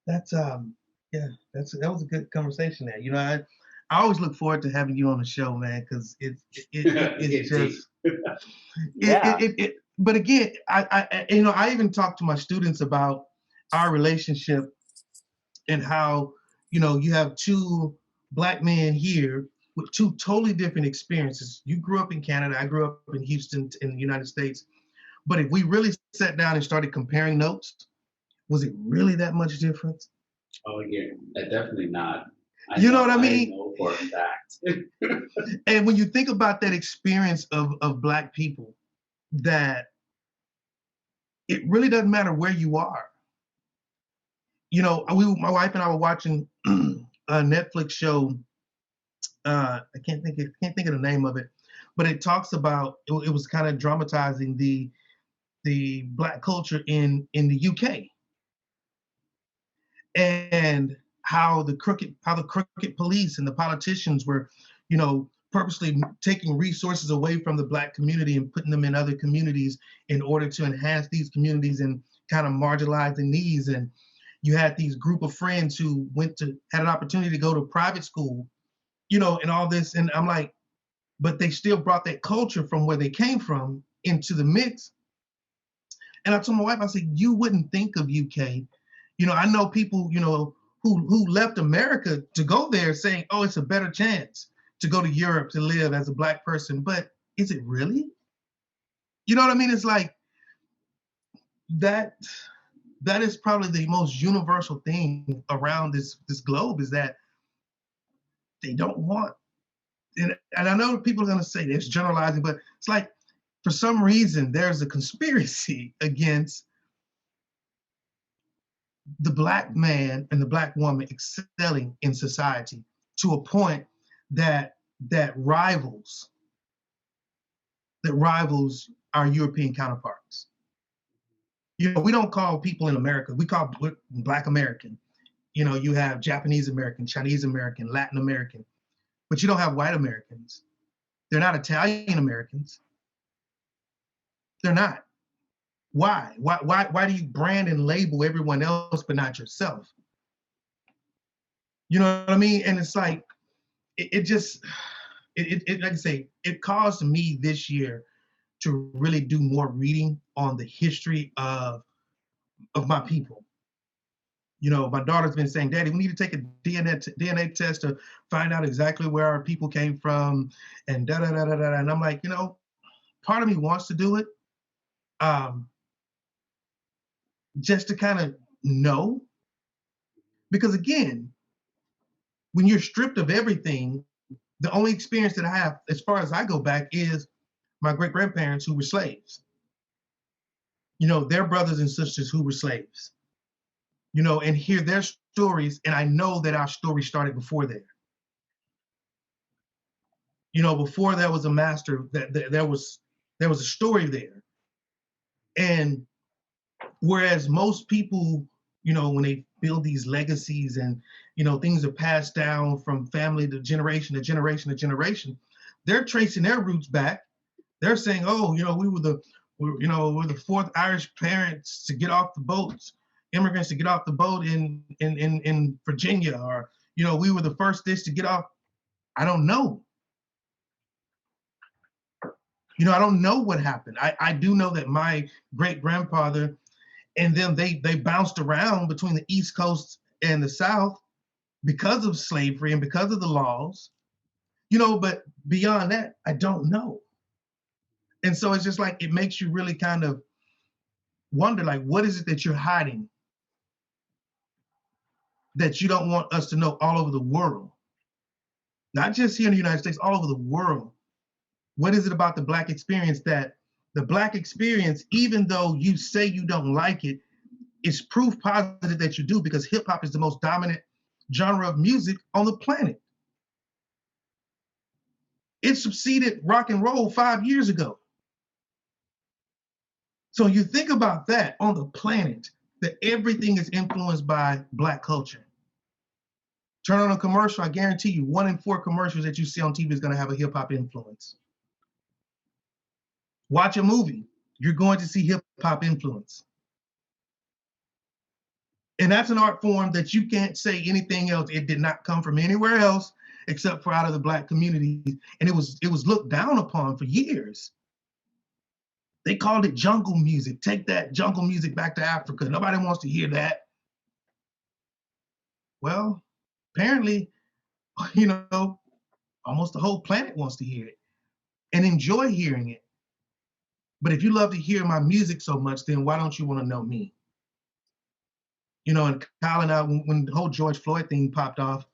That's yeah, that was a good conversation there. I always look forward to having you on the show, man, because it's Indeed. just Yeah. but again, I even talk to my students about our relationship and how, you have two black men here with two totally different experiences. You grew up in Canada, I grew up in Houston in the United States. But if we really sat down and started comparing notes, was it really that much difference? Oh, yeah. Definitely not. I You know what know. I I mean? know for a fact. And when you think about that experience of black people, that it really doesn't matter where you are. My wife and I were watching a Netflix show. I can't think of the name of it, but it talks about it was kind of dramatizing the black culture in the UK, and how the crooked police and the politicians were, purposely taking resources away from the black community and putting them in other communities in order to enhance these communities and kind of marginalizing these. And you had these group of friends who had an opportunity to go to private school, and all this. And I'm like, but they still brought that culture from where they came from into the mix. And I told my wife, I said, you wouldn't think of UK. I know people, who left America to go there saying, oh, it's a better chance to go to Europe to live as a black person. But is it really? You know what I mean? It's like that that is probably the most universal thing around this globe, is that they don't want. And I know people are going to say it's generalizing, but it's like, for some reason there's a conspiracy against the black man and the black woman excelling in society to a point that that rivals that rivals our European counterparts. We don't call people in America, we call black American. You have Japanese American, Chinese American, Latin American, but you don't have white Americans. They're not Italian Americans. They're not. Why? Why do you brand and label everyone else but not yourself? You know what I mean? And it's like, it just, like I say, it caused me this year to really do more reading on the history of my people. My daughter's been saying, Daddy, we need to take a DNA test to find out exactly where our people came from, and da da da da da. And I'm like, part of me wants to do it, um, just to kind of know, because again, when you're stripped of everything, the only experience that I have, as far as I go back, is my great grandparents who were slaves. Their brothers and sisters who were slaves. And hear their stories, and I know that our story started before there. Before there was a master, that there was a story there. And whereas most people, when they build these legacies and things are passed down from family to generation to generation to generation, they're tracing their roots back. They're saying, oh, we're the fourth Irish parents to get off the boats, immigrants to get off the boat in Virginia, or we were the first this to get off. I don't know. I don't know what happened. I do know that my great grandfather and them, they bounced around between the East Coast and the South because of slavery and because of the laws. But beyond that, I don't know. And so it's just like, it makes you really kind of wonder, like, what is it that you're hiding that you don't want us to know all over the world? Not just here in the United States, all over the world. What is it about the Black experience that the Black experience, even though you say you don't like it, is proof positive that you do, because hip hop is the most dominant genre of music on the planet. It succeeded rock and roll 5 years ago. So you think about that on the planet, that everything is influenced by Black culture. Turn on a commercial, I guarantee you 1 in 4 commercials that you see on TV is going to have a hip hop influence. Watch a movie, you're going to see hip hop influence. And that's an art form that you can't say anything else. It did not come from anywhere else except for out of the Black community. And it was looked down upon for years. They called it jungle music. Take that jungle music back to Africa. Nobody wants to hear that. Well, apparently, you know, almost the whole planet wants to hear it and enjoy hearing it. But if you love to hear my music so much, then why don't you want to know me? You know, and Colin, when the whole George Floyd thing popped off,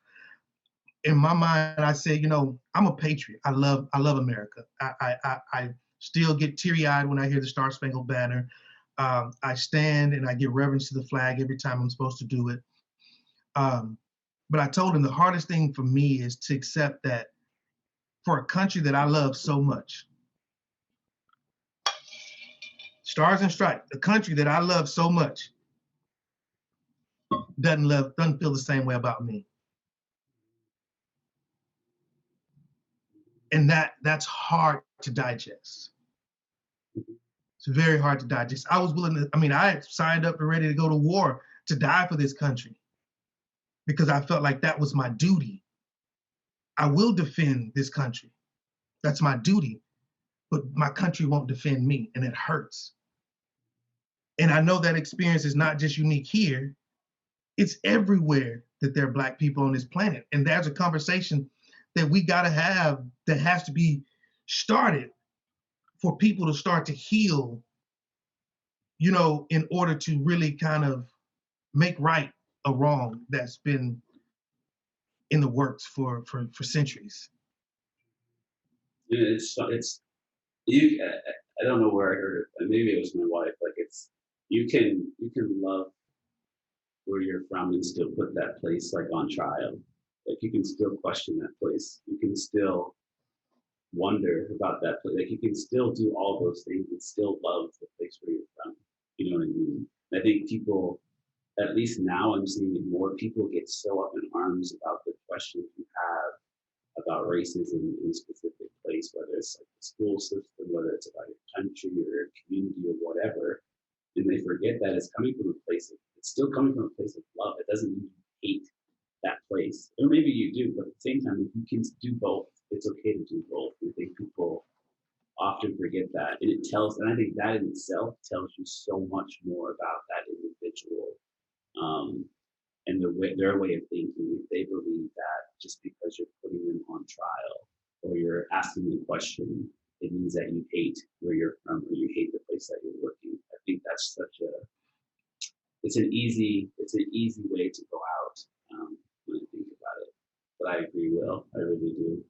in my mind, I said, you know, I'm a patriot. I love America. I still get teary-eyed when I hear the Star Spangled Banner. I stand and I give reverence to the flag every time I'm supposed to do it. But I told him the hardest thing for me is to accept that for a country that I love so much, Stars and Stripes, the country that I love so much, doesn't feel the same way about me. And that's hard to digest. It's very hard to digest. I was willing to, I signed up and ready to go to war to die for this country because I felt like that was my duty. I will defend this country. That's my duty. But my country won't defend me, and it hurts. And I know that experience is not just unique here, it's everywhere that there are Black people on this planet. And there's a conversation that we got to have that has to be started for people to start to heal, you know, in order to really kind of make right a wrong that's been in the works for centuries. It's you. I don't know where I heard it. Maybe it was my wife. Like it's you can love where you're from and still put that place like on trial. Like you can still question that place. You can still wonder about that place. Like you can still do all those things and still love the place where you're from. You know what I mean? I think people, at least now I'm seeing it more, people get so up in arms about the questions you have about racism in a specific place, whether it's like the school system, whether it's about your country or your community or whatever. And they forget that it's coming from a place of, it's still coming from a place of love. It doesn't mean you hate that place. Or maybe you do, but at the same time, if you can do both, it's okay to do both. I think people often forget that. And it tells, and I think that in itself tells you so much more about that individual and their way of thinking. If they believe that just because you're putting them on trial or you're asking the question, it means that you hate where you're from or you hate the place that you're working. I think that's it's an easy way to go out when I think about it. But I agree, Will. I really do.